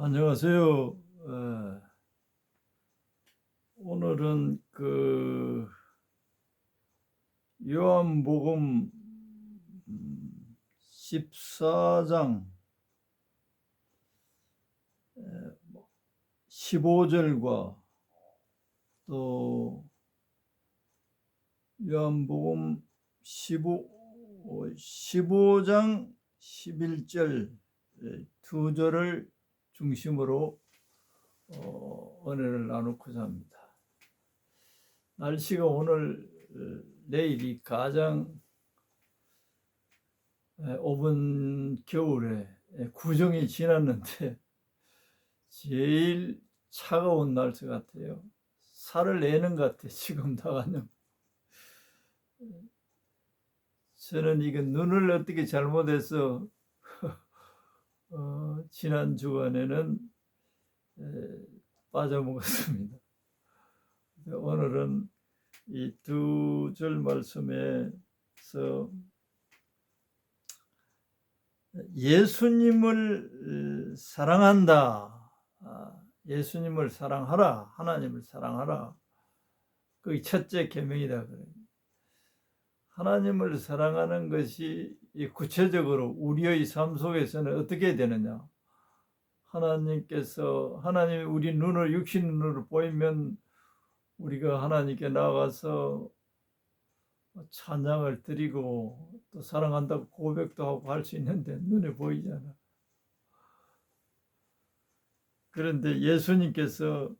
안녕하세요. 오늘은 요한복음 14장 15절과 또 요한복음 15장 11절 두 절을 중심으로 은혜를 나누고자 합니다. 날씨가 오늘 내일이 가장 5분 겨울에 구정이 지났는데 제일 차가운 날씨 같아요. 살을 내는 것 같아 지금 나가면. 저는 이거 눈을 어떻게 잘못해서 지난 주간에는 빠져먹었습니다. 오늘은 이 두 절 말씀에서 예수님을 사랑한다, 예수님을 사랑하라, 하나님을 사랑하라, 그게 첫째 계명이다 그래요. 하나님을 사랑하는 것이 구체적으로 우리의 삶 속에서는 어떻게 되느냐. 하나님이 우리 눈을 육신 눈으로 보이면 우리가 하나님께 나아가서 찬양을 드리고 또 사랑한다고 고백도 하고 할 수 있는데 눈에 보이잖아. 그런데 예수님께서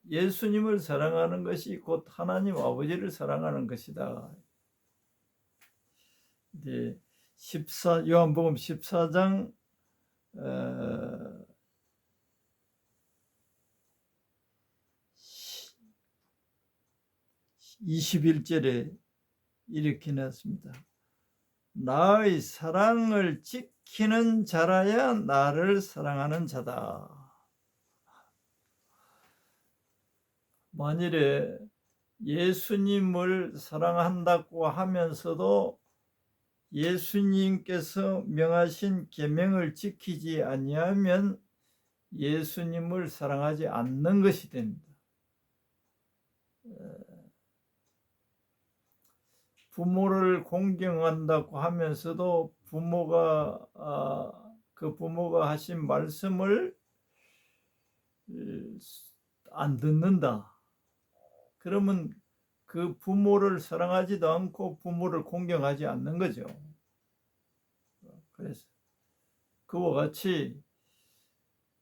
예수님을 사랑하는 것이 곧 하나님 아버지를 사랑하는 것이다. 이제 요한복음 14장 21절에 이렇게 나왔습니다. 나의 사랑을 지키는 자라야 나를 사랑하는 자다. 만일에 예수님을 사랑한다고 하면서도 예수님께서 명하신 계명을 지키지 아니하면 예수님을 사랑하지 않는 것이 됩니다. 부모를 공경한다고 하면서도 부모가 하신 말씀을 안 듣는다. 그러면 그 부모를 사랑하지도 않고 부모를 공경하지 않는 거죠. 그래서 그와 같이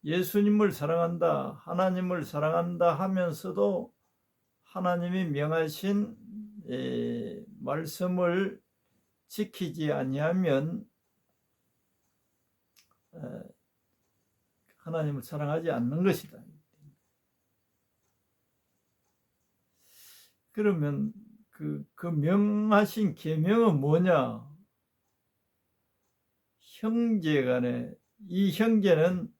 예수님을 사랑한다, 하나님을 사랑한다 하면서도 하나님이 명하신 말씀을 지키지 아니하면 하나님을 사랑하지 않는 것이다. 그러면 그 명하신 계명은 뭐냐? 형제간에, 이 형제는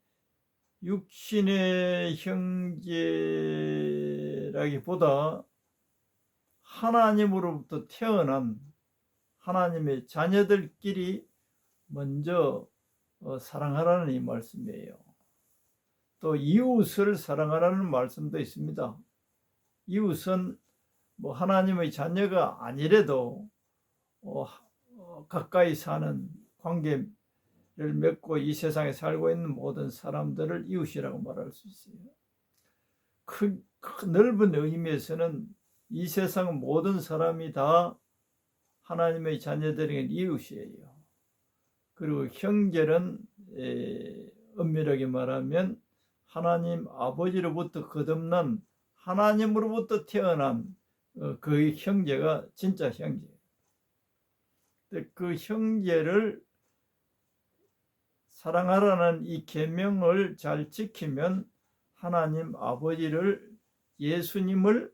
육신의 형제라기보다 하나님으로부터 태어난 하나님의 자녀들끼리 먼저 사랑하라는 이 말씀이에요. 또 이웃을 사랑하라는 말씀도 있습니다. 이웃은 하나님의 자녀가 아니래도 가까이 사는 관계를 맺고 이 세상에 살고 있는 모든 사람들을 이웃이라고 말할 수 있어요. 큰 넓은 의미에서는 이 세상 모든 사람이 다 하나님의 자녀들에게 이웃이에요. 그리고 형제는 엄밀하게 말하면 하나님 아버지로부터 거듭난 하나님으로부터 태어난 그 형제가 진짜 형제예요. 그 형제를 사랑하라는 이 계명을 잘 지키면 하나님 아버지를, 예수님을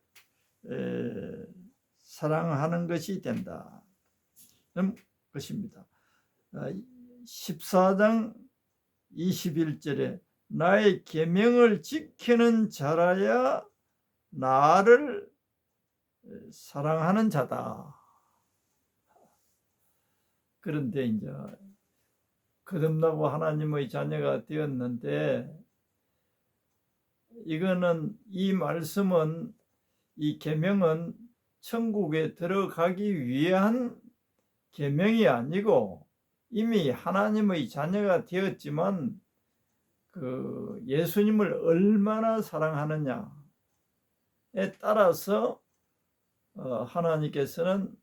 사랑하는 것이 된다. 것입니다. 14장 21절에 나의 계명을 지키는 자라야 나를 사랑하는 자다. 그런데 이제 거듭나고 하나님의 자녀가 되었는데, 이거는 이 말씀은, 이 계명은 천국에 들어가기 위한 계명이 아니고 이미 하나님의 자녀가 되었지만 그 예수님을 얼마나 사랑하느냐에 따라서 하나님께서는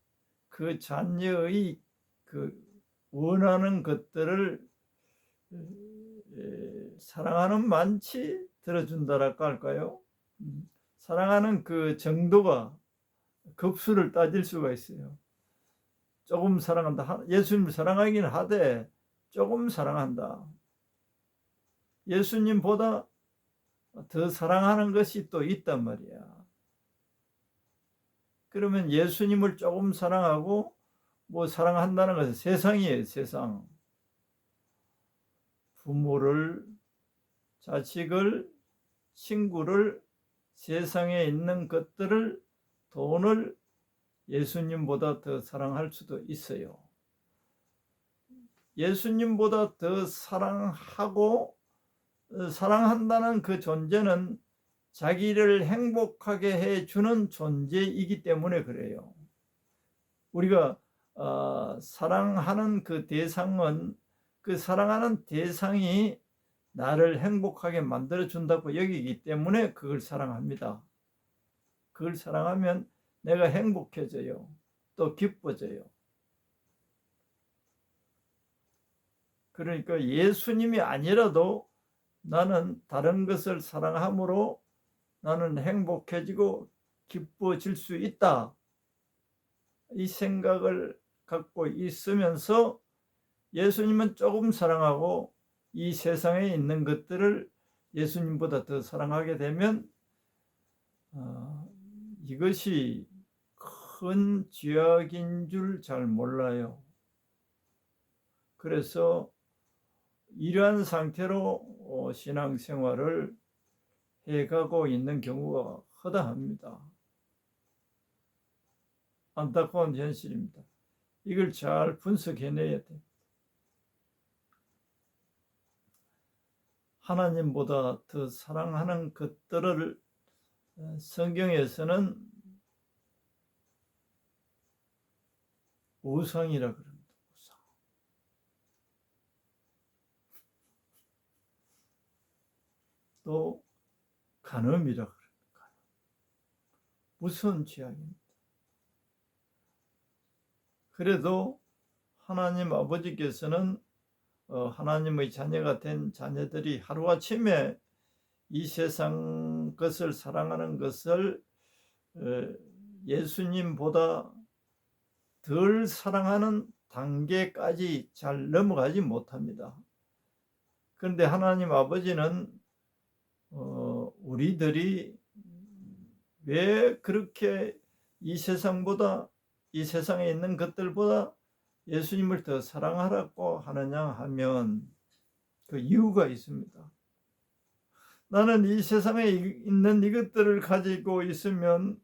그 자녀의 그 원하는 것들을 사랑하는 만치 들어준다랄까 할까요? 사랑하는 그 정도가 급수를 따질 수가 있어요. 조금 사랑한다. 예수님을 사랑하기는 하되 조금 사랑한다. 예수님보다 더 사랑하는 것이 또 있단 말이야. 그러면 예수님을 조금 사랑하고 뭐 사랑한다는 것은 세상이에요. 세상. 부모를, 자식을, 친구를, 세상에 있는 것들을, 돈을 예수님보다 더 사랑할 수도 있어요. 예수님보다 더 사랑한다는 그 존재는 자기를 행복하게 해주는 존재이기 때문에 그래요. 우리가 사랑하는 그 대상은, 그 사랑하는 대상이 나를 행복하게 만들어준다고 여기기 때문에 그걸 사랑합니다. 그걸 사랑하면 내가 행복해져요. 또 기뻐져요. 그러니까 예수님이 아니라도 나는 다른 것을 사랑함으로 나는 행복해지고 기뻐질 수 있다. 이 생각을 갖고 있으면서 예수님은 조금 사랑하고 이 세상에 있는 것들을 예수님보다 더 사랑하게 되면 이것이 큰 죄악인 줄 잘 몰라요. 그래서 이러한 상태로 신앙생활을 해가고 있는 경우가 허다합니다. 안타까운 현실입니다. 이걸 잘 분석해내야 돼. 하나님보다 더 사랑하는 것들을 성경에서는 우상이라 그럽니다. 우상. 또 간음이라 그럽니다. 무서운 죄악입니다. 그래도 하나님 아버지께서는 하나님의 자녀가 된 자녀들이 하루아침에 이 세상 것을 사랑하는 것을 예수님보다 덜 사랑하는 단계까지 잘 넘어가지 못합니다. 그런데 하나님 아버지는 우리들이 왜 그렇게 이 세상에 있는 것들보다 예수님을 더 사랑하라고 하느냐 하면 그 이유가 있습니다. 나는 이 세상에 있는 이것들을 가지고 있으면,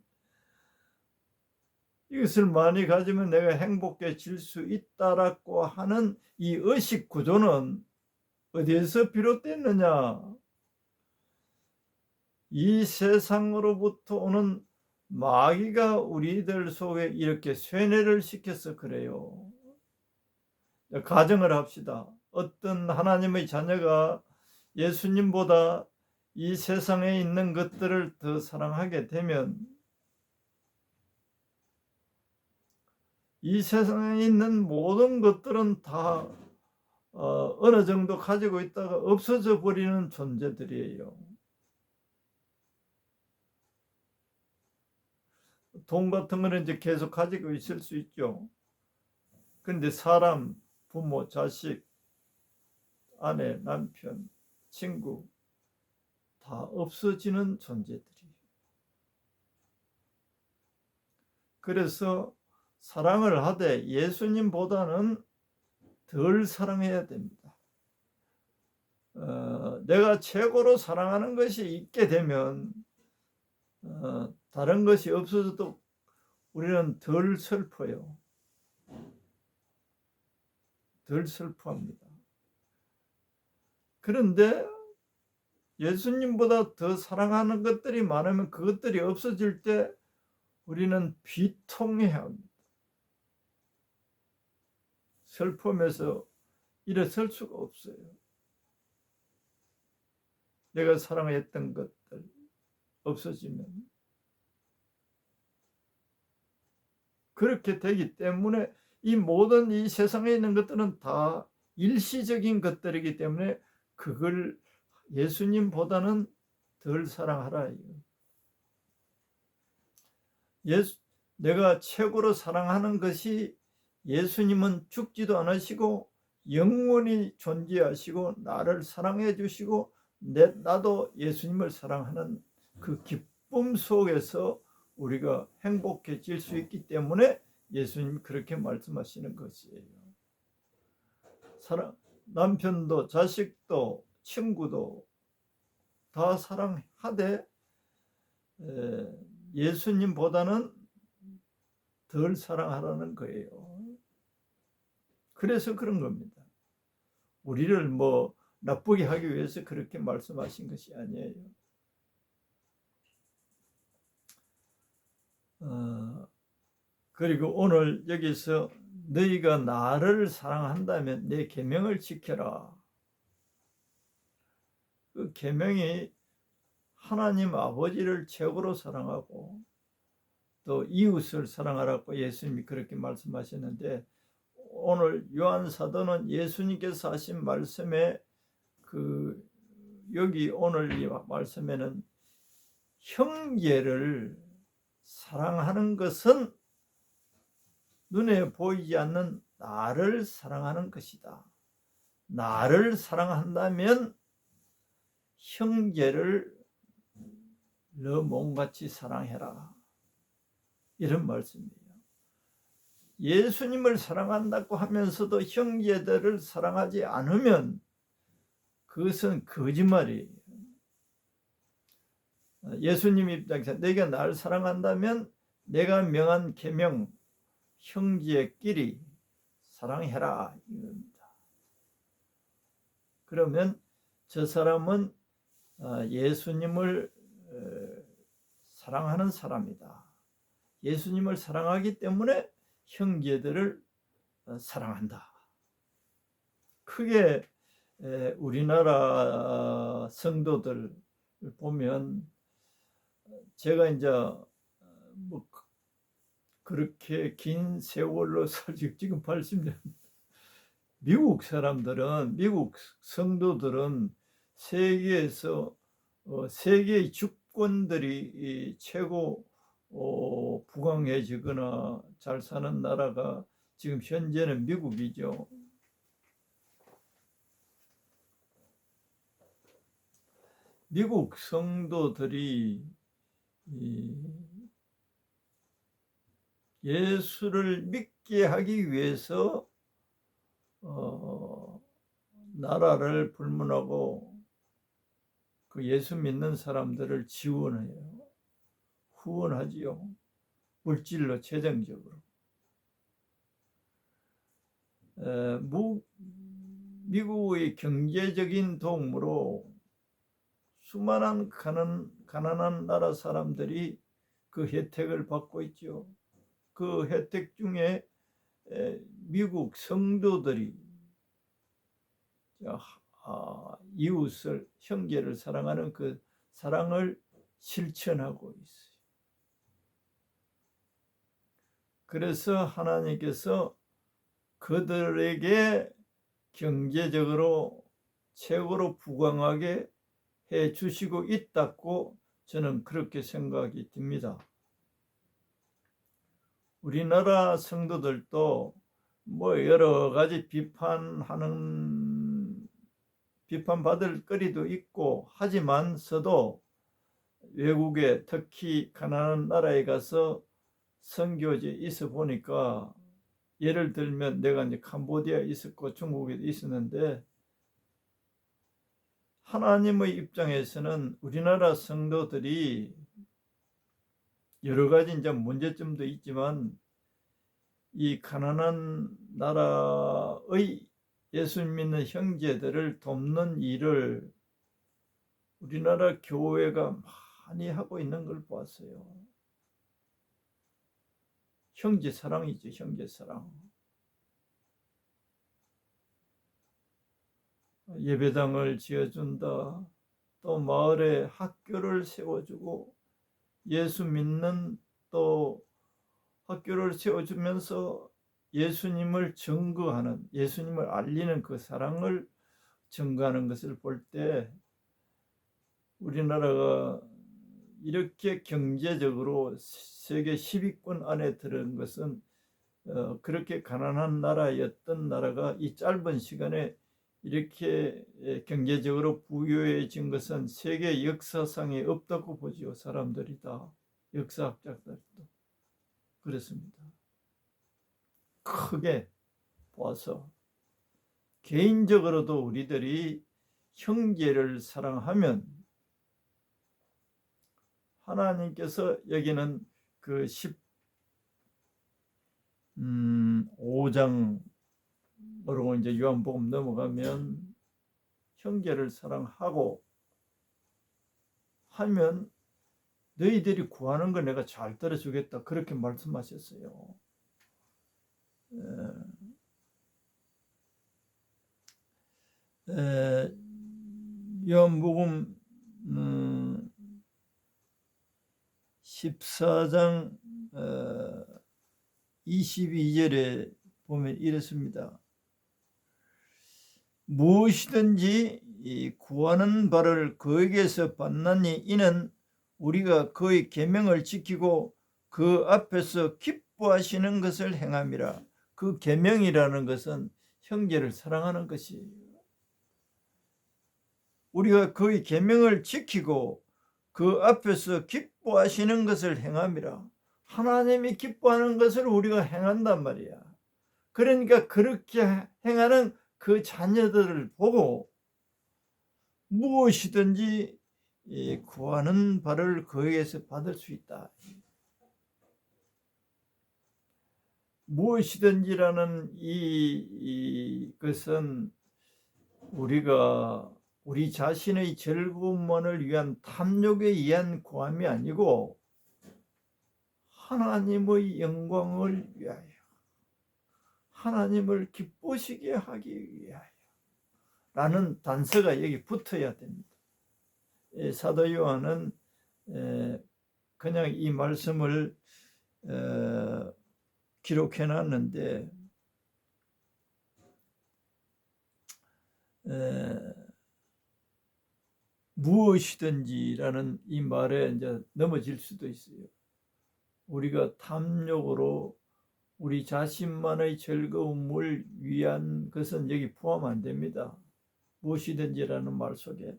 이것을 많이 가지면 내가 행복해질 수 있다라고 하는 이 의식 구조는 어디에서 비롯됐느냐? 이 세상으로부터 오는 마귀가 우리들 속에 이렇게 쇠뇌를 시켜서 그래요. 가정을 합시다. 어떤 하나님의 자녀가 예수님보다 이 세상에 있는 것들을 더 사랑하게 되면 이 세상에 있는 모든 것들은 다 어느 정도 가지고 있다가 없어져 버리는 존재들이에요. 돈 같은 거는 이제 계속 가지고 있을 수 있죠. 그런데 사람, 부모, 자식, 아내, 남편, 친구 다 없어지는 존재들이에요. 그래서 사랑을 하되 예수님보다는 덜 사랑해야 됩니다. 내가 최고로 사랑하는 것이 있게 되면 다른 것이 없어져도 우리는 덜 슬퍼요. 덜 슬퍼합니다. 그런데 예수님보다 더 사랑하는 것들이 많으면 그것들이 없어질 때 우리는 비통해야 합니다. 슬픔에서 일어설 수가 없어요. 내가 사랑했던 것들 없어지면 그렇게 되기 때문에 이 모든 이 세상에 있는 것들은 다 일시적인 것들이기 때문에 그걸 예수님보다는 덜 사랑하라. 내가 최고로 사랑하는 것이 예수님은 죽지도 않으시고 영원히 존재하시고 나를 사랑해 주시고 나도 예수님을 사랑하는 그 기쁨 속에서 우리가 행복해질 수 있기 때문에 예수님이 그렇게 말씀하시는 것이에요. 남편도 자식도 친구도 다 사랑하되 예수님보다는 덜 사랑하라는 거예요. 그래서 그런 겁니다. 우리를 뭐 나쁘게 하기 위해서 그렇게 말씀하신 것이 아니에요. 그리고 오늘 여기서 너희가 나를 사랑한다면 내 계명을 지켜라. 그 계명이 하나님 아버지를 최고로 사랑하고 또 이웃을 사랑하라고 예수님이 그렇게 말씀하셨는데, 오늘 요한 사도는 예수님께서 하신 말씀에 여기 오늘 이 말씀에는 형제를 사랑하는 것은 눈에 보이지 않는 나를 사랑하는 것이다. 나를 사랑한다면 형제를 너 몸같이 사랑해라. 이런 말씀이에요. 예수님을 사랑한다고 하면서도 형제들을 사랑하지 않으면 그것은 거짓말이에요. 예수님 입장에서 내가 나를 사랑한다면 내가 명한 계명 형제끼리 사랑해라 이겁니다. 그러면 저 사람은 예수님을 사랑하는 사람이다. 예수님을 사랑하기 때문에 형제들을 사랑한다. 크게 우리나라 성도들 보면 제가 이제 뭐 그렇게 긴 세월로 지금 80년 미국 성도들은 세계에서 세계의 주권들이 최고 부강해지거나 잘 사는 나라가 지금 현재는 미국이죠. 미국 성도들이 예수를 믿게 하기 위해서 나라를 불문하고 그 예수 믿는 사람들을 지원해요. 후원하지요. 물질로, 재정적으로. 미국의 경제적인 도움으로 수많은 가난한 나라 사람들이 그 혜택을 받고 있죠. 그 혜택 중에 미국 성도들이 이웃을, 형제를 사랑하는 그 사랑을 실천하고 있어요. 그래서 하나님께서 그들에게 경제적으로 최고로 부강하게 해 주시고 있다고 저는 그렇게 생각이 듭니다. 우리나라 성도들도 뭐 여러 가지 비판받을 거리도 있고 하지만서도 외국에 특히 가난한 나라에 가서 선교지에 있어 보니까, 예를 들면 내가 이제 캄보디아에 있었고 중국에 있었는데, 하나님의 입장에서는 우리나라 성도들이 여러 가지 이제 문제점도 있지만 이 가난한 나라의 예수 믿는 형제들을 돕는 일을 우리나라 교회가 많이 하고 있는 걸 보았어요. 형제 사랑이죠, 형제 사랑. 예배당을 지어준다. 또 마을에 학교를 세워주고 예수 믿는 또 학교를 세워주면서 예수님을 증거하는, 예수님을 알리는 그 사랑을 증거하는 것을 볼 때 우리나라가 이렇게 경제적으로 세계 10위권 안에 들은 것은 그렇게 가난한 나라였던 나라가 이 짧은 시간에 이렇게 경제적으로 부유해진 것은 세계 역사상에 없다고 보지요. 사람들이 다, 역사학자들도 그렇습니다. 크게 보아서 개인적으로도 우리들이 형제를 사랑하면 하나님께서 여기는 그 15장으로 이제 요한복음 넘어가면 형제를 사랑하고 하면 너희들이 구하는 거 내가 잘 들어주겠다, 그렇게 말씀하셨어요. 요한복음 14장 22절에 보면 이렇습니다. 무엇이든지 구하는 바를 그에게서 받나니 이는 우리가 그의 계명을 지키고 그 앞에서 기뻐하시는 것을 행함이라. 그 계명이라는 것은 형제를 사랑하는 것이에요. 우리가 그의 계명을 지키고 그 앞에서 기뻐하시는 것을 행함이라. 하나님이 기뻐하는 것을 우리가 행한단 말이야. 그러니까 그렇게 행하는 그 자녀들을 보고 무엇이든지 구하는 바를 그에게서 받을 수 있다. 무엇이든지라는 이것은 우리가 우리 자신의 즐거움만을 위한 탐욕에 의한 구함이 아니고 하나님의 영광을 위하여, 하나님을 기쁘시게 하기 위하여 라는 단서가 여기 붙어야 됩니다. 사도 요한은 그냥 이 말씀을 기록해 놨는데 무엇이든지라는 이 말에 이제 넘어질 수도 있어요. 우리가 탐욕으로 우리 자신만의 즐거움을 위한 것은 여기 포함 안 됩니다. 무엇이든지라는 말 속에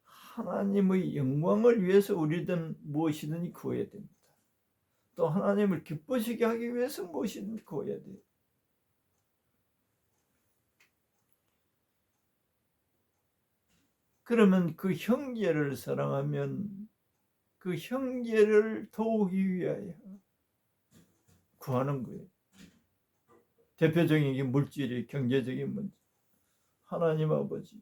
하나님의 영광을 위해서 우리든 무엇이든지 구해야 됩니다. 또 하나님을 기쁘시게 하기 위해서 무엇이든지 구해야 돼요. 그러면 그 형제를 사랑하면 그 형제를 도우기 위하여 구하는 거예요. 대표적인 게 물질이, 경제적인 문제. 하나님 아버지,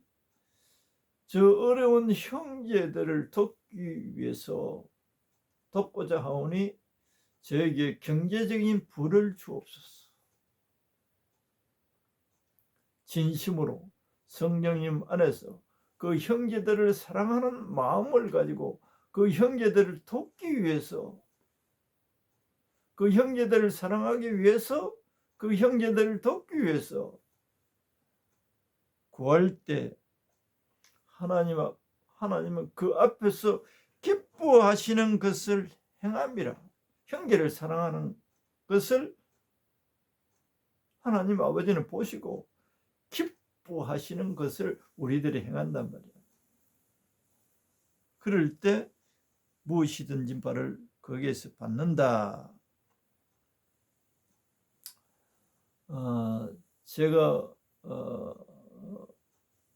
저 어려운 형제들을 돕기 위해서 돕고자 하오니 저에게 경제적인 부를 주옵소서. 진심으로 성령님 안에서 그 형제들을 사랑하는 마음을 가지고 그 형제들을 돕기 위해서, 그 형제들을 사랑하기 위해서, 그 형제들을 돕기 위해서 구할 때 하나님은 그 앞에서 기뻐하시는 것을 행함이라. 형제를 사랑하는 것을 하나님 아버지는 보시고 기뻐하시는 것을 우리들이 행한단 말이야. 그럴 때 무엇이든지 바를 거기에서 받는다. 제가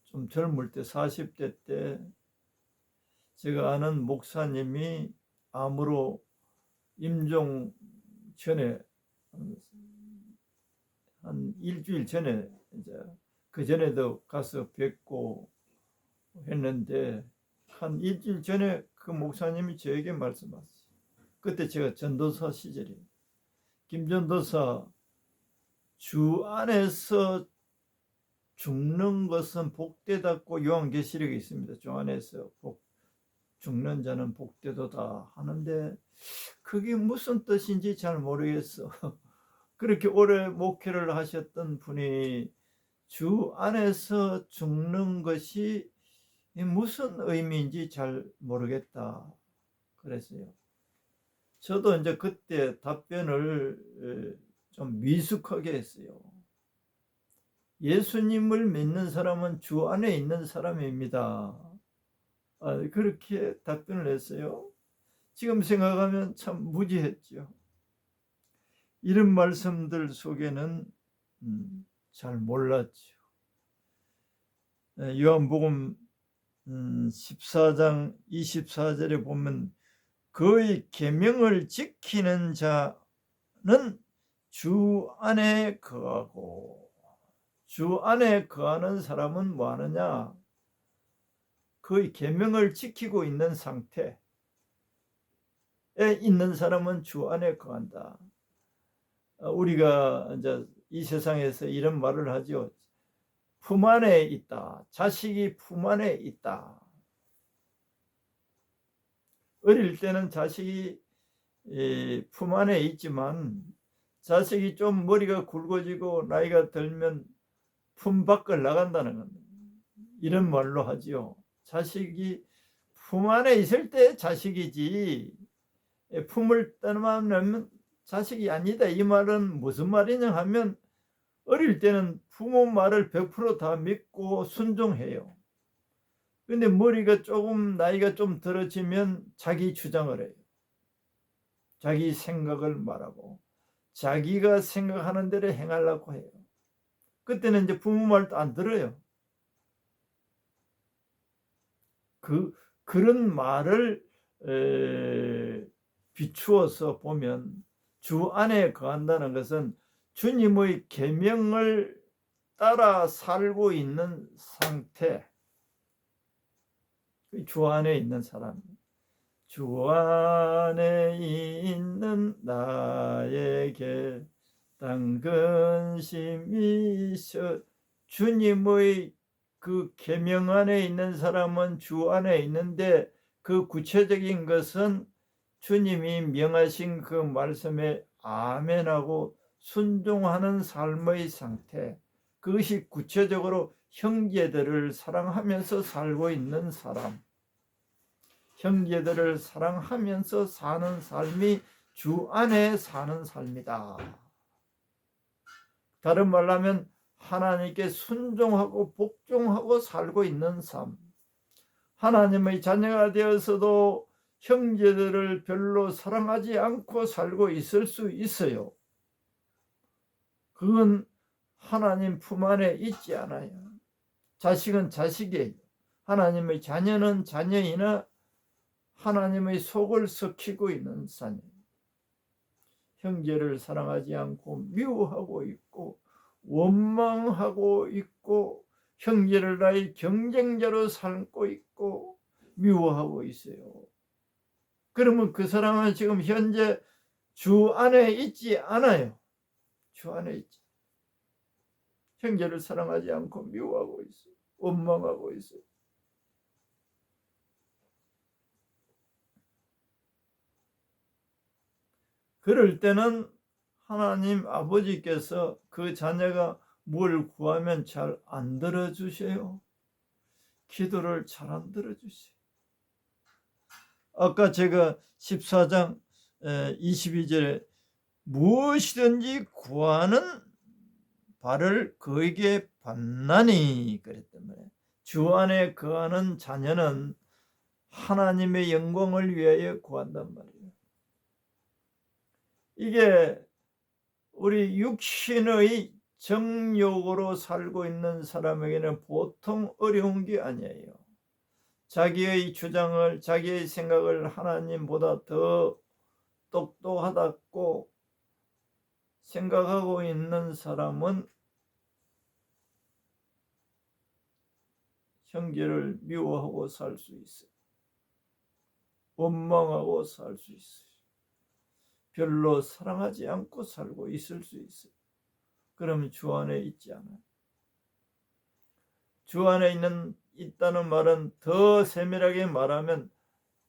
좀 젊을 때 40대 때 제가 아는 목사님이 암으로 임종 전에 한 일주일 전에 이제 그 전에도 가서 뵙고 했는데 한 일주일 전에 그 목사님이 저에게 말씀하셨어요. 그때 제가 전도사 시절이에요. 김 전도사, 주 안에서 죽는 것은 복되다고 요한계시록에 있습니다. 주 안에서 죽는 자는 복되도다 하는데 그게 무슨 뜻인지 잘 모르겠어. 그렇게 오래 목회를 하셨던 분이 주 안에서 죽는 것이 무슨 의미인지 잘 모르겠다 그랬어요. 저도 이제 그때 답변을 좀 미숙하게 했어요. 예수님을 믿는 사람은 주 안에 있는 사람입니다. 그렇게 답변을 했어요. 지금 생각하면 참 무지했죠. 이런 말씀들 속에는 잘 몰랐죠. 요한복음 14장 24절에 보면 그의 계명을 지키는 자는 주 안에 거하고, 주 안에 거하는 사람은 뭐 하느냐? 그의 계명을 지키고 있는 상태에 있는 사람은 주 안에 거한다. 우리가 이제 이 세상에서 이런 말을 하죠. 품 안에 있다. 자식이 품 안에 있다. 어릴 때는 자식이 품 안에 있지만 자식이 좀 머리가 굵어지고 나이가 들면 품 밖을 나간다는 겁니다. 이런 말로 하지요. 자식이 품 안에 있을 때 자식이지 품을 떠나면 자식이 아니다. 이 말은 무슨 말이냐 하면 어릴 때는 부모 말을 100% 다 믿고 순종해요. 근데 머리가 조금 나이가 좀 들어지면 자기 주장을 해요. 자기 생각을 말하고 자기가 생각하는 대로 행하려고 해요. 그때는 이제 부모 말도 안 들어요. 그런 말을 비추어서 보면 주 안에 거한다는 것은 주님의 계명을 따라 살고 있는 상태, 주 안에 있는 사람, 주 안에 있는 나에게 당근심이 있어. 주님의 그 계명 안에 있는 사람은 주 안에 있는데 그 구체적인 것은 주님이 명하신 그 말씀에 아멘하고 순종하는 삶의 상태, 그것이 구체적으로 형제들을 사랑하면서 살고 있는 사람, 형제들을 사랑하면서 사는 삶이 주 안에 사는 삶이다. 다른 말로 하면 하나님께 순종하고 복종하고 살고 있는 삶. 하나님의 자녀가 되어서도 형제들을 별로 사랑하지 않고 살고 있을 수 있어요. 그건 하나님 품 안에 있지 않아요. 자식은 자식이에요. 하나님의 자녀는 자녀이나 하나님의 속을 썩히고 있는 자녀. 형제를 사랑하지 않고 미워하고 있고 원망하고 있고 형제를 나의 경쟁자로 삼고 있고 미워하고 있어요. 그러면 그 사람은 지금 현재 주 안에 있지 않아요. 주 안에 있지. 형제를 사랑하지 않고 미워하고 있어요. 원망하고 있어요. 그럴 때는 하나님 아버지께서 그 자녀가 뭘 구하면 잘 안 들어주세요. 기도를 잘 안 들어주세요. 아까 제가 14장 22절에 무엇이든지 구하는 바를 그에게 받나니 그랬단 말이에요. 주 안에 거하는 자녀는 하나님의 영광을 위하여 구한단 말이에요. 이게 우리 육신의 정욕으로 살고 있는 사람에게는 보통 어려운 게 아니에요. 자기의 주장을, 자기의 생각을 하나님보다 더 똑똑하다고 생각하고 있는 사람은 형제를 미워하고 살 수 있어요. 원망하고 살 수 있어요. 별로 사랑하지 않고 살고 있을 수 있어요. 그러면 주 안에 있지 않아요. 주 안에 있다는 말은 더 세밀하게 말하면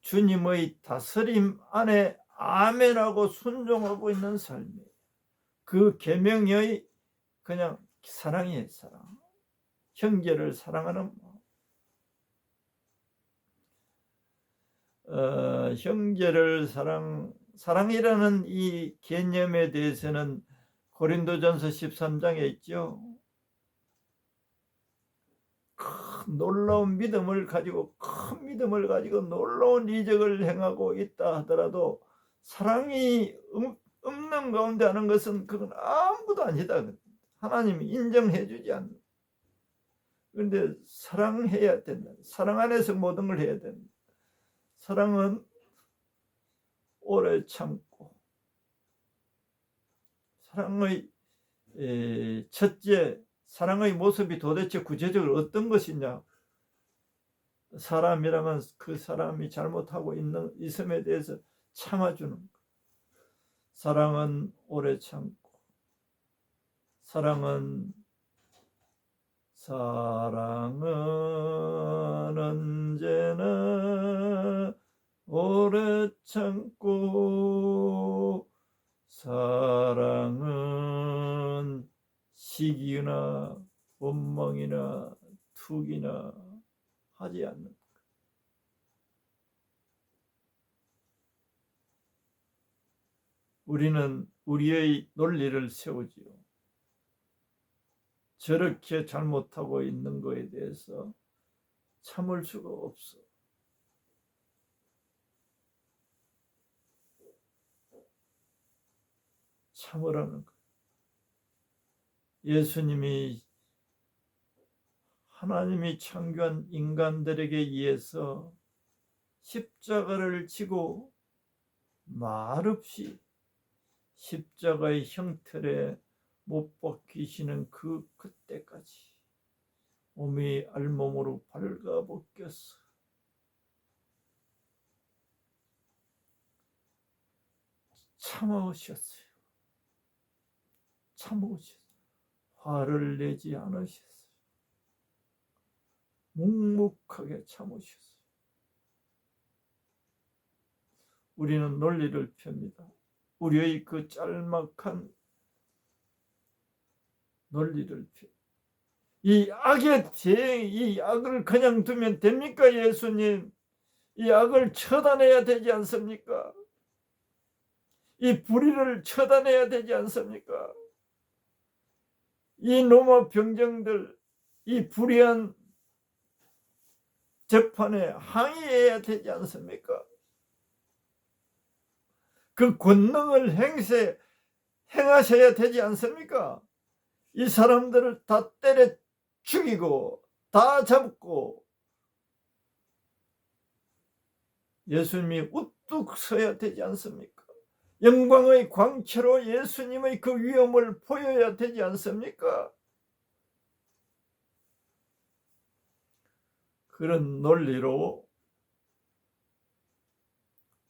주님의 다스림 안에 아멘하고 순종하고 있는 삶이에요. 그 계명의 그냥 사랑이에요. 사랑. 형제를 사랑하는 마음. 형제를 사랑이라는 이 개념에 대해서는 고린도전서 13장에 있죠. 놀라운 믿음을 가지고 큰 믿음을 가지고 놀라운 이적을 행하고 있다 하더라도 사랑이 없는 가운데 하는 것은 그건 아무것도 아니다. 하나님이 인정해 주지 않는. 그런데 사랑해야 된다. 사랑 안에서 모든 걸 해야 된다. 사랑은 오래 참고, 사랑의 첫째, 사랑의 모습이 도대체 구체적으로 어떤 것이냐. 사람이라면 그 사람이 잘못하고 있음에 대해서 참아주는 것. 사랑은 오래 참고, 사랑은 언제나 오래 참고, 사랑은 시기나 원망이나 투기나 하지 않는. 우리는 우리의 논리를 세우지요. 저렇게 잘못하고 있는 것에 대해서 참을 수가 없어. 참으라는 것. 예수님이 하나님이 창조한 인간들에게 의해서 십자가를 지고 말없이 십자가의 형틀에 못 박히시는 그때까지 몸이 알몸으로 발가벗겼어. 참으셨어요. 참으셨어요. 화를 내지 않으셨어요. 묵묵하게 참으셨어요. 우리는 논리를 펴니다. 우리의 그 짤막한 논리를 펴. 이 악의 대행, 이 악을 그냥 두면 됩니까, 예수님? 이 악을 처단해야 되지 않습니까? 이 불의를 처단해야 되지 않습니까? 이 로마 병정들, 이 불의한 재판에 항의해야 되지 않습니까? 그 권능을 행하셔야 되지 않습니까? 이 사람들을 다 때려 죽이고 다 잡고 예수님이 우뚝 서야 되지 않습니까? 영광의 광채로 예수님의 그 위엄을 보여야 되지 않습니까? 그런 논리로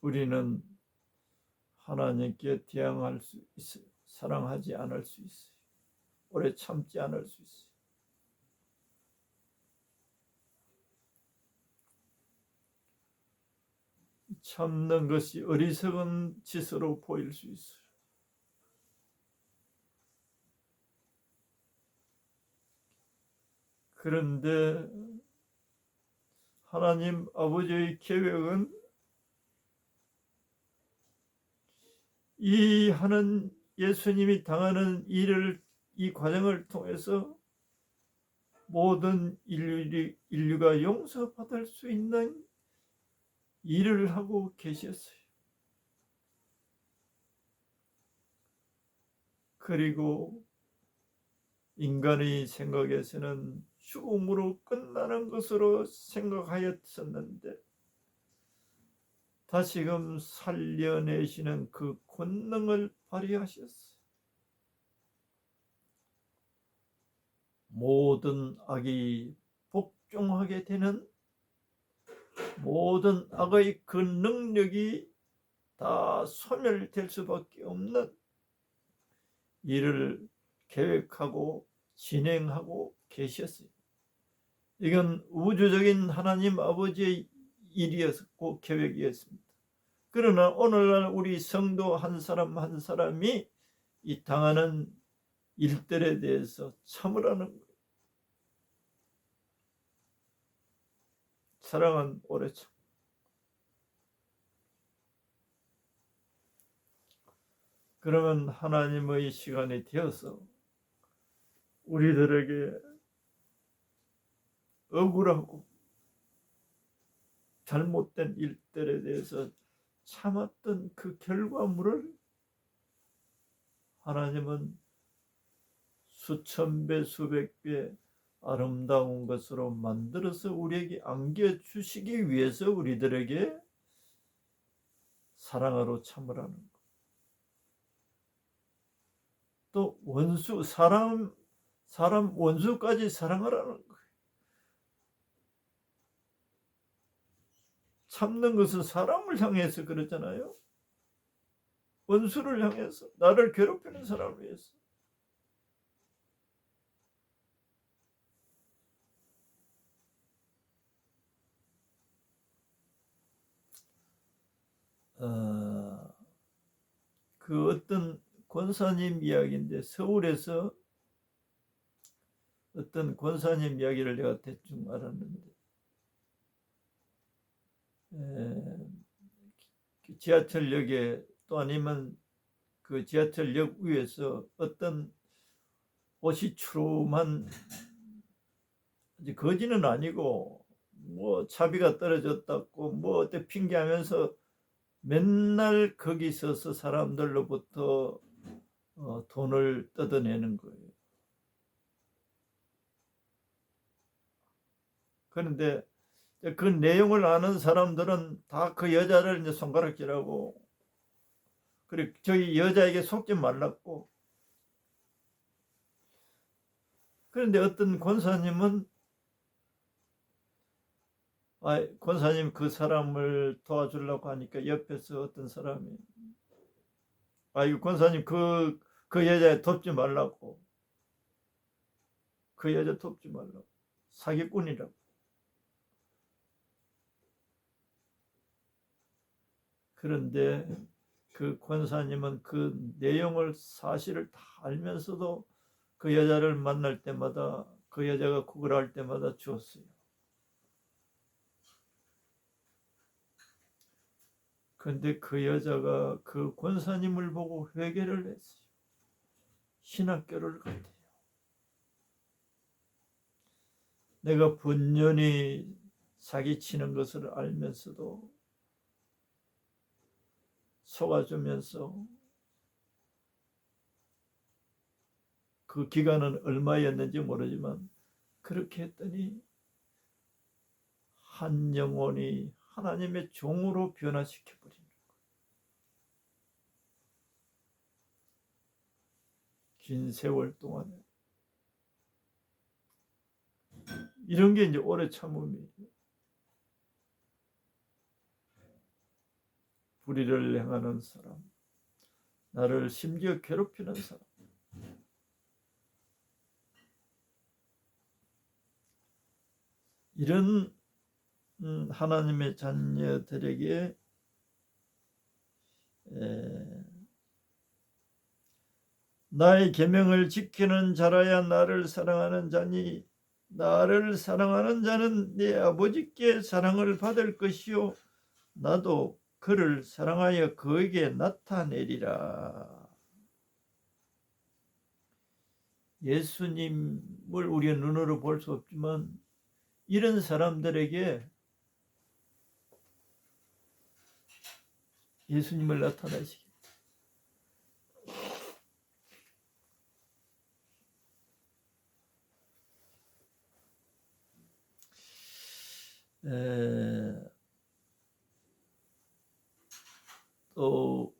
우리는 하나님께 대항할 수 있어요. 사랑하지 않을 수 있어요. 오래 참지 않을 수 있어요. 참는 것이 어리석은 짓으로 보일 수 있어요. 그런데 하나님 아버지의 계획은 이 하는 예수님이 당하는 이 과정을 통해서 모든 인류가 용서받을 수 있는 일을 하고 계셨어요. 그리고 인간의 생각에서는 죽음으로 끝나는 것으로 생각하였었는데 다시금 살려내시는 그 권능을 발휘하셨어요. 모든 악이 복종하게 되는, 모든 악의 그 능력이 다 소멸될 수밖에 없는 일을 계획하고 진행하고 계셨어요. 이건 우주적인 하나님 아버지의 일이었고 계획이었습니다. 그러나 오늘날 우리 성도 한 사람 한 사람이 이 당하는 일들에 대해서 참으라는 거예요. 사랑은 오래 참. 그러면 하나님의 시간이 되어서 우리들에게 억울하고 잘못된 일들에 대해서 참았던 그 결과물을 하나님은 수천 배 수백 배 아름다운 것으로 만들어서 우리에게 안겨주시기 위해서 우리들에게 사랑으로 참으라는 것. 또 원수, 사람 원수까지 사랑하라는 거예요. 참는 것은 사람을 향해서 그러잖아요. 원수를 향해서, 나를 괴롭히는 사람을 위해서. 그 어떤 권사님 이야기인데, 서울에서 어떤 권사님 이야기를 내가 대충 알았는데, 지하철역에 또 아니면 그 지하철역 위에서 어떤 옷이 추름한, 거지는 아니고 뭐 차비가 떨어졌다고 뭐 어때 핑계하면서 맨날 거기 서서 사람들로부터 돈을 뜯어내는 거예요. 그런데 그 내용을 아는 사람들은 다 그 여자를 이제 손가락질하고, 그리고 저희 여자에게 속지 말랐고, 그런데 어떤 권사님은 권사님 그 사람을 도와주려고 하니까 옆에서 어떤 사람이 이거 권사님 그 여자 돕지 말라고, 그 여자 돕지 말라고, 사기꾼이라고. 그런데 그 권사님은 그 내용을 사실을 다 알면서도 그 여자를 만날 때마다, 그 여자가 구걸할 때마다 주었어요. 그런데 그 여자가 그 권사님을 보고 회개를 했어요. 신학교를 갔대요. 내가 분연히 사기치는 것을 알면서도 속아주면서, 그 기간은 얼마였는지 모르지만 그렇게 했더니 한 영혼이 하나님의 종으로 변화시켜버리는 거예요. 긴 세월 동안에. 이런 게 이제 오래 참음이에요. 불의를 행하는 사람, 나를 심지어 괴롭히는 사람, 이런 하나님의 자녀들에게 나의 계명을 지키는 자라야 나를 사랑하는 자니, 나를 사랑하는 자는 내 아버지께 사랑을 받을 것이요 나도 그를 사랑하여 그에게 나타내리라. 예수님을 우리가 눈으로 볼 수 없지만 이런 사람들에게 예수님을 나타내시겠다. 또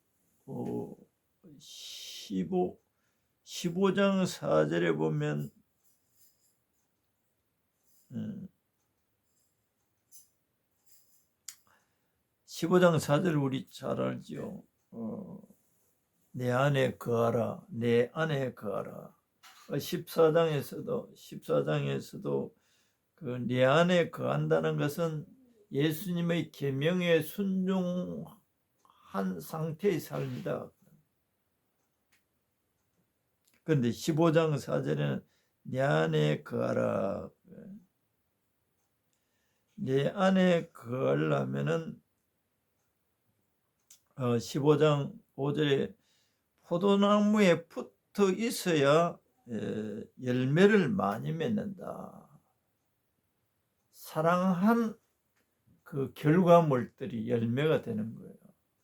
15장 4절에 보면 15장 4절 우리 잘 알지요. 내 안에 거하라, 내 안에 거하라. 14장에서도 그 내 안에 거한다는 것은 예수님의 계명에 순종한 상태의 삶이다. 그런데 15장 4절에는 내 안에 거하라. 내 안에 거하려면은 15장 5절에 포도나무에 붙어 있어야 열매를 많이 맺는다. 사랑한 그 결과물들이 열매가 되는 거예요.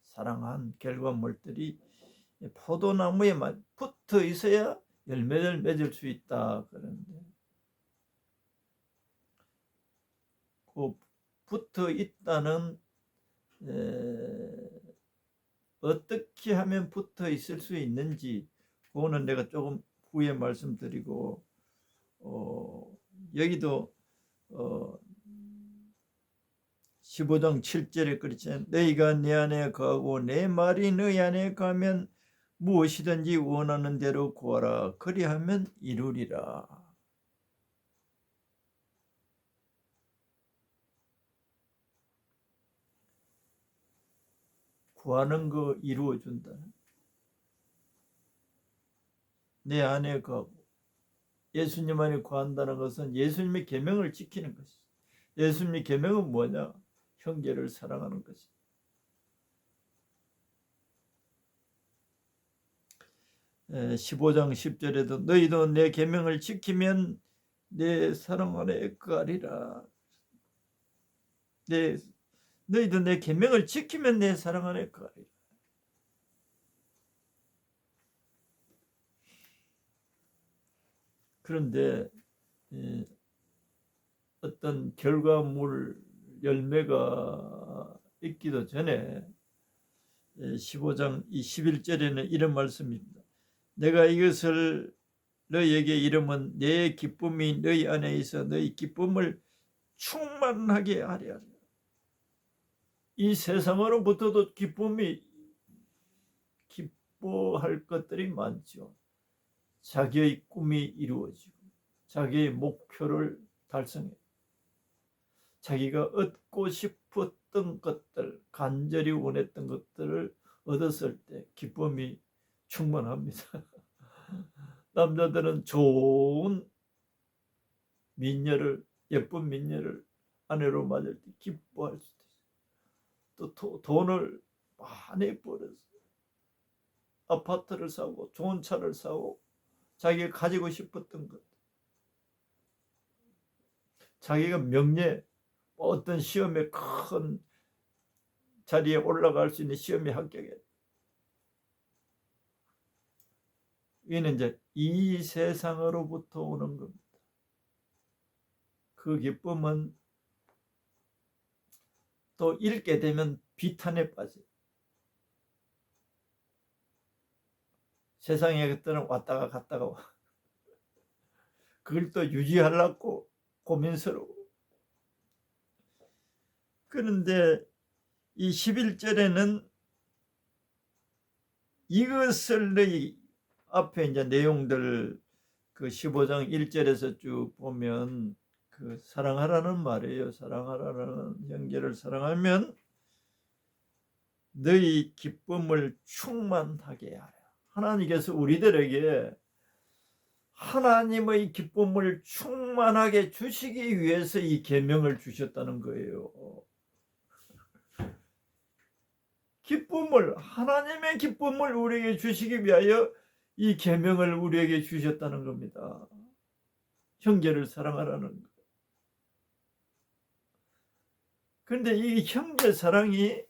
사랑한 결과물들이 포도나무에 붙어 있어야 열매를 맺을 수 있다. 그런데 그 붙어 있다는 어떻게 하면 붙어 있을 수 있는지 그거는 내가 조금 후에 말씀드리고 여기도 15장 7절에 그렇지 너희가 내 안에 거하고 내 말이 너희 안에 거하면 무엇이든지 원하는 대로 구하라 그리하면 이루리라. 구하는 거 이루어준다. 내 안에 거하고 예수님 안에 구한다는 것은 예수님의 계명을 지키는 것이죠. 예수님의 계명은 뭐냐? 형제를 사랑하는 것이죠. 15장 10절에도 너희도 내 계명을 지키면 내 사랑 안에 거하리라. 너희도 내 계명을 지키면 내 사랑 안에 거하리라. 그런데 어떤 결과물 열매가 있기도 전에 15장 21절에는 이런 말씀입니다. 내가 이것을 너희에게 이름은 내 기쁨이 너희 안에 있어 너희 기쁨을 충만하게 하려. 이 세상으로부터도 기뻐할 것들이 많죠. 자기의 꿈이 이루어지고 자기의 목표를 달성해 자기가 얻고 싶었던 것들, 간절히 원했던 것들을 얻었을 때 기쁨이 충만합니다. 남자들은 좋은 민녀를, 예쁜 민녀를 아내로 맞을 때 기뻐할 수도 있어요. 또 돈을 많이 벌어서 아파트를 사고 좋은 차를 사고 자기가 가지고 싶었던 것, 자기가 명예, 어떤 시험에 큰 자리에 올라갈 수 있는 시험에 합격해. 이는 이제 이 세상으로부터 오는 겁니다. 그 기쁨은 또 잃게 되면 비탄에 빠져요. 세상의 것들은 왔다가 갔다가 와. 그걸 또 유지하려고 고민스러워. 그런데 이 11절에는 이것을 너희 앞에 이제 내용들 그 15장 1절에서 쭉 보면 그 사랑하라는 말이에요. 사랑하라는 형제를 사랑하면 너희 기쁨을 충만하게 하라. 하나님께서 우리들에게 하나님의 기쁨을 충만하게 주시기 위해서 이 계명을 주셨다는 거예요. 기쁨을, 하나님의 기쁨을 우리에게 주시기 위하여 이 계명을 우리에게 주셨다는 겁니다. 형제를 사랑하라는 것. 그런데 이 형제 사랑이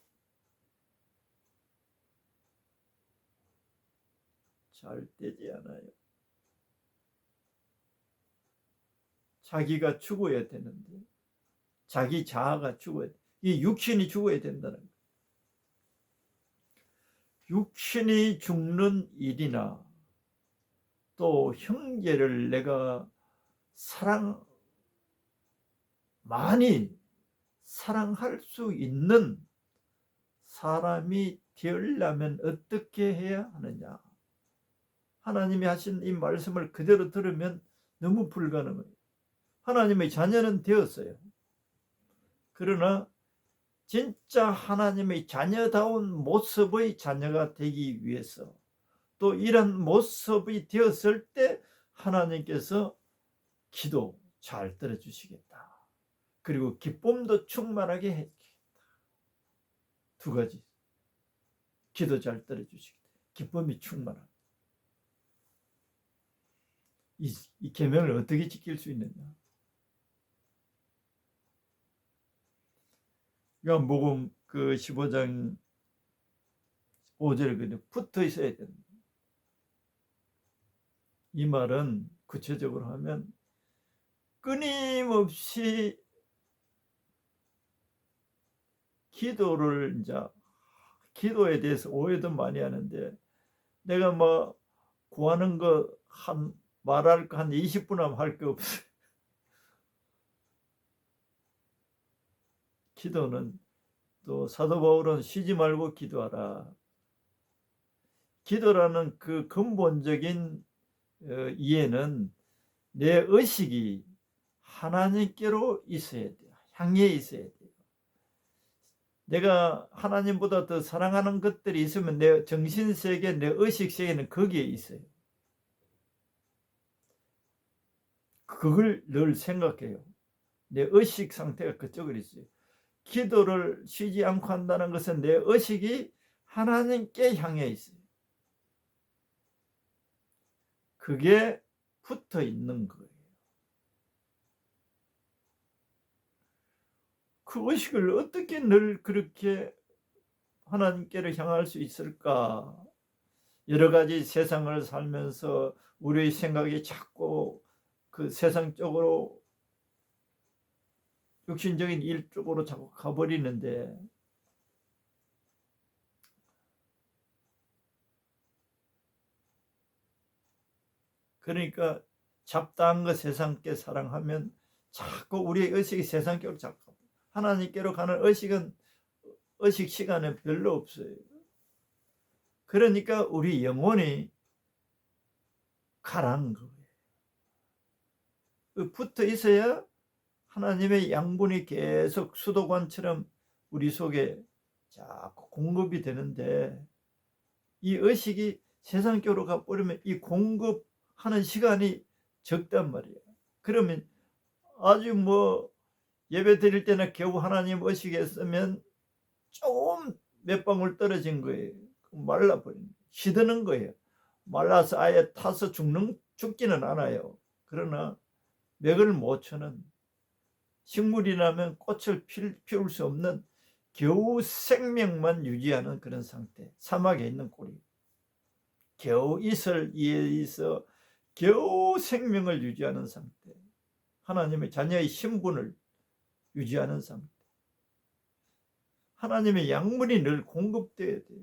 잘 되지 않아요. 자기가 죽어야 되는데, 자기 자아가 죽어야 돼. 이 육신이 죽어야 된다는 거예요. 육신이 죽는 일이나 또 형제를 내가 많이 사랑할 수 있는 사람이 되려면 어떻게 해야 하느냐? 하나님이 하신 이 말씀을 그대로 들으면 너무 불가능해요. 하나님의 자녀는 되었어요. 그러나 진짜 하나님의 자녀다운 모습의 자녀가 되기 위해서, 또 이런 모습이 되었을 때 하나님께서 기도 잘 들어주시겠다. 그리고 기쁨도 충만하게 해주겠다. 두 가지. 기도 잘 들어주시겠다. 기쁨이 충만하다. 이 계명을 어떻게 지킬 수 있느냐? 요한복음 15장 5절에 그냥 붙어 있어야 된다. 이 말은 구체적으로 하면 끊임없이 기도에 대해서 오해도 많이 하는데, 내가 뭐 구하는 거 말할 거 한 20분 하면 할 게 없어요. 기도는, 또 사도 바울은 쉬지 말고 기도하라. 기도라는 그 근본적인 이해는 내 의식이 하나님께로 있어야 돼요. 향해 있어야 돼요. 내가 하나님보다 더 사랑하는 것들이 있으면 내 정신세계, 내 의식세계는 거기에 있어요. 그걸 늘 생각해요. 내 의식 상태가 그쪽에 있어요. 기도를 쉬지 않고 한다는 것은 내 의식이 하나님께 향해 있어요. 그게 붙어 있는 거예요. 그 의식을 어떻게 늘 그렇게 하나님께로 향할 수 있을까? 여러 가지 세상을 살면서 우리의 생각이 자꾸 그 세상적으로, 육신적인 일 쪽으로 자꾸 가버리는데, 그러니까 잡다한 거 세상께 사랑하면 자꾸 우리의 의식이 세상께로 자꾸, 하나님께로 가는 의식 시간은 별로 없어요. 그러니까 우리 영혼이 가라앉는 거예요. 붙어 있어야 하나님의 양분이 계속 수도관처럼 우리 속에 자꾸 공급이 되는데, 이 의식이 세상적으로 가버리면 이 공급하는 시간이 적단 말이에요. 그러면 아주 뭐 예배 드릴 때나 겨우 하나님 의식에 있으면 조금 몇 방울 떨어진 거예요. 말라버리는, 시드는 거예요. 말라서 아예 타서 죽지는 않아요. 그러나 맥을 못 쳐는, 식물이라면 꽃을 피울 수 없는 겨우 생명만 유지하는 그런 상태, 사막에 있는 꼴이, 겨우 이슬 위에 있어 겨우 생명을 유지하는 상태, 하나님의 자녀의 신분을 유지하는 상태, 하나님의 양분이 늘 공급돼야 돼요.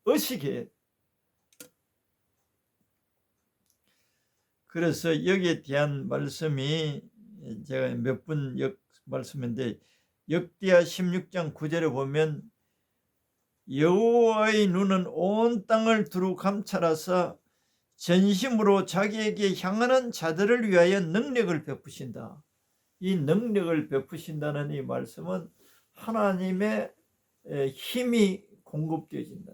의식에. 그래서 여기에 대한 말씀이 제가 몇 번 말씀인데, 역대하 16장 9절에 보면 여호와의 눈은 온 땅을 두루 감찰하사 전심으로 자기에게 향하는 자들을 위하여 능력을 베푸신다. 이 능력을 베푸신다는 이 말씀은 하나님의 힘이 공급되어진다.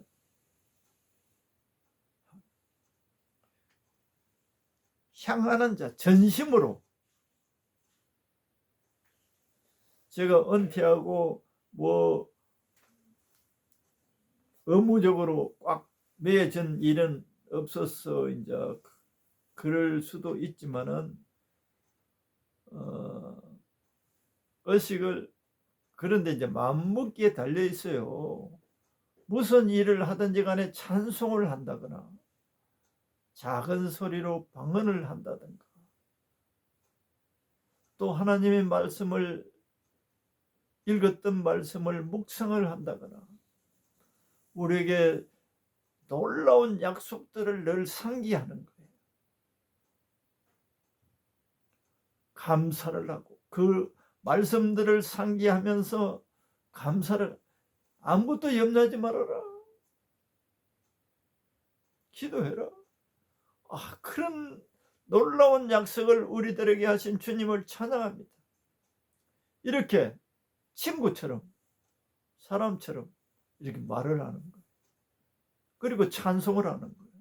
향하는 자, 전심으로. 제가 은퇴하고 뭐 의무적으로 꽉 매여진 일은 없어서 이제 그럴 수도 있지만은, 의식을, 그런데 이제 마음먹기에 달려 있어요. 무슨 일을 하든지 간에 찬송을 한다거나 작은 소리로 방언을 한다든가, 또 하나님의 말씀을, 읽었던 말씀을 묵상을 한다거나, 우리에게 놀라운 약속들을 늘 상기하는 거예요. 감사를 하고 그 말씀들을 상기하면서 감사를, 아무것도 염려하지 말아라. 기도해라. 그런 놀라운 약속을 우리들에게 하신 주님을 찬양합니다. 이렇게 친구처럼, 사람처럼 이렇게 말을 하는 거예요. 그리고 찬송을 하는 거예요.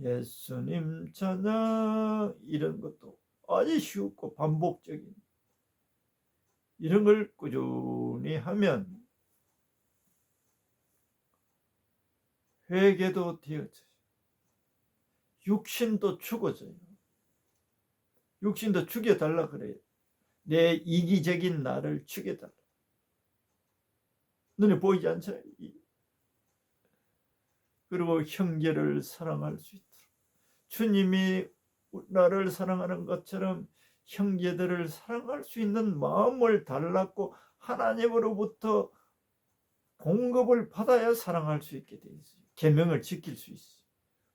예수님 찬양, 이런 것도 아주 쉽고 반복적인 이런 걸 꾸준히 하면 회개도 되어져요. 육신도 죽어져요. 육신도 죽여달라 그래요. 내 이기적인 나를 죽여달라. 눈에 보이지 않죠? 그리고 형제를 사랑할 수 있도록 주님이 나를 사랑하는 것처럼 형제들을 사랑할 수 있는 마음을 달랐고 하나님으로부터 공급을 받아야 사랑할 수 있게 돼 있어요. 계명을 지킬 수 있어요.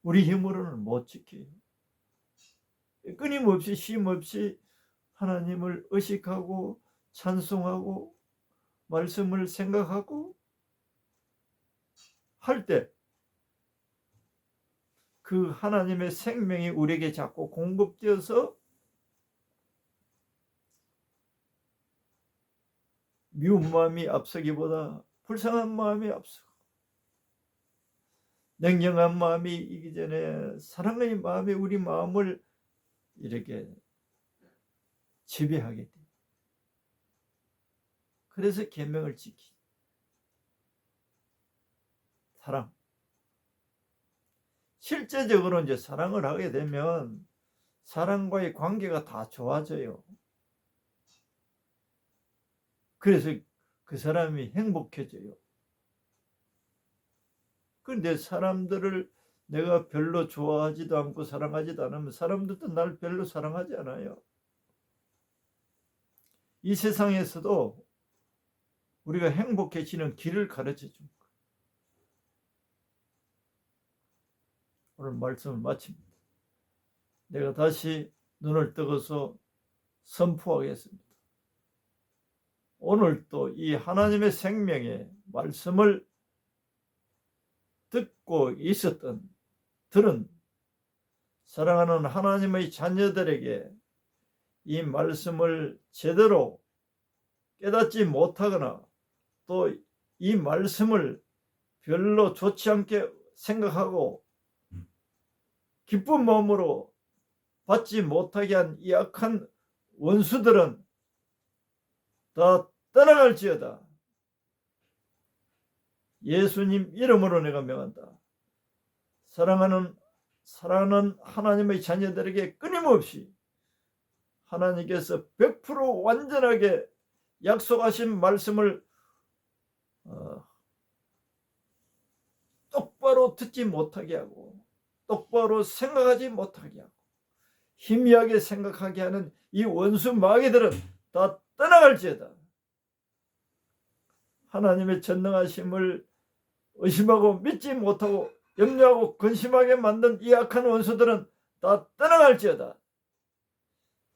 우리 힘으로는 못 지켜요. 끊임없이 쉼없이 하나님을 의식하고 찬송하고 말씀을 생각하고 할 때 그 하나님의 생명이 우리에게 자꾸 공급되어서 미운 마음이 앞서기보다 불쌍한 마음이 앞서고 냉정한 마음이 이기 전에 사랑의 마음이 우리 마음을 이렇게 지배하게 돼요. 그래서 계명을 지키 사랑. 실제적으로 이제 사랑을 하게 되면 사람과의 관계가 다 좋아져요. 그래서 그 사람이 행복해져요. 그런데 사람들을 내가 별로 좋아하지도 않고 사랑하지도 않으면 사람들도 날 별로 사랑하지 않아요. 이 세상에서도 우리가 행복해지는 길을 가르쳐 준 거예요. 오늘 말씀을 마칩니다. 내가 다시 눈을 뜨고서 선포하겠습니다. 오늘 또 이 하나님의 생명의 말씀을 듣고 들은 사랑하는 하나님의 자녀들에게 이 말씀을 제대로 깨닫지 못하거나 또 이 말씀을 별로 좋지 않게 생각하고 기쁜 마음으로 받지 못하게 한 이 악한 원수들은 다 떠나갈지어다. 예수님 이름으로 내가 명한다. 사랑하는 하나님의 자녀들에게 끊임없이 하나님께서 100% 완전하게 약속하신 말씀을 똑바로 듣지 못하게 하고 똑바로 생각하지 못하게 하고 희미하게 생각하게 하는 이 원수 마귀들은 다 떠나갈지어다. 하나님의 전능하심을 의심하고 믿지 못하고 염려하고 근심하게 만든 이 악한 원수들은 다 떠나갈지어다.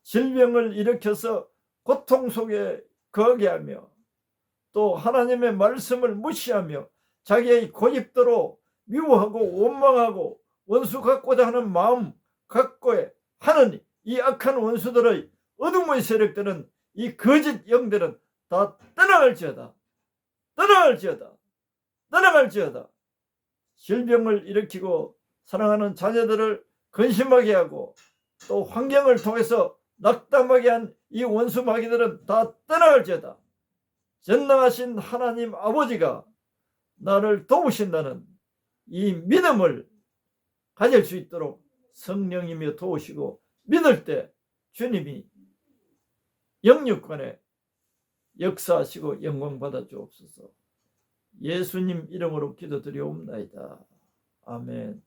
질병을 일으켜서 고통 속에 거하게 하며 또 하나님의 말씀을 무시하며 자기의 고집대로 미워하고 원망하고 원수 갖고자 하는 마음 갖고 하는 이 악한 원수들의 어둠의 세력들은 이 거짓 영들은 다 떠나갈지어다. 떠나갈지어다. 떠나갈지어다. 질병을 일으키고 사랑하는 자녀들을 근심하게 하고 또 환경을 통해서 낙담하게 한 이 원수 마귀들은 다 떠나갈지어다. 전능하신 하나님 아버지가 나를 도우신다는 이 믿음을 가질 수 있도록 성령이며 도우시고 믿을 때 주님이 영육간에 역사하시고 영광 받아 주옵소서. 예수님 이름으로 기도드리옵나이다. 아멘.